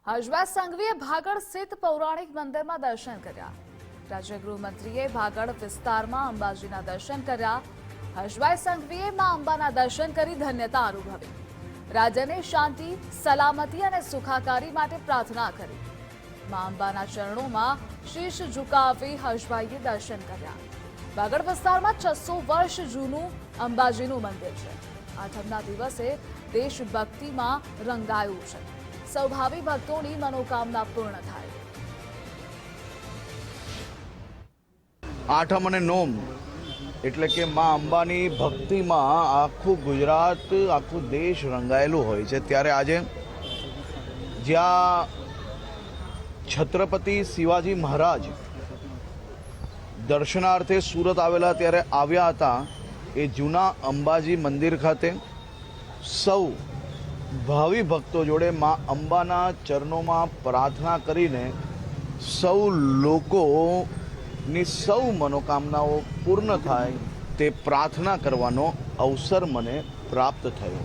હર્ષભાઈ સંઘવીએ ભાગળ સ્થિત પૌરાણિક મંદિરમાં દર્શન કર્યા। રાજ્ય ગૃહમંત્રીએ ભાગળ વિસ્તારમાં અંબાજીના દર્શન કર્યા। હર્ષભાઈ સંઘવીએ માં અંબાના દર્શન કરી ધન્યતા અનુભવી। રાજ્યને શાંતિ, સલામતી અને સુખાકારી માટે પ્રાર્થના કરી। માં અંબાના ચરણોમાં શીશ ઝુકાવી હર્ષભાઈએ દર્શન કર્યા। ભાગળ વિસ્તારમાં 600 વર્ષ જૂનું અંબાજીનું મંદિર છે। આઠમના દિવસે દેશભક્તિમાં રંગાયું છે। સૌ ભાવિ ભક્તોની મનોકામના પૂર્ણ થાય। આઠમ અને નોમ એટલે કે માં અંબાની ભક્તિમાં આખું ગુજરાત, આખું દેશ રંગાયેલું હોય છે। ત્યારે આજે જ્યાં છત્રપતિ શિવાજી મહારાજ દર્શનાર્થે સુરત આવેલા ત્યારે આવ્યા હતા એ જૂના અંબાજી મંદિર ખાતે સૌ ભાવિ ભક્તો જોડે માં અંબાના ચરણોમાં પ્રાર્થના કરીને સૌ લોકોની સૌ મનોકામનાઓ પૂર્ણ થાય તે પ્રાર્થના કરવાનો અવસર મને પ્રાપ્ત થયો।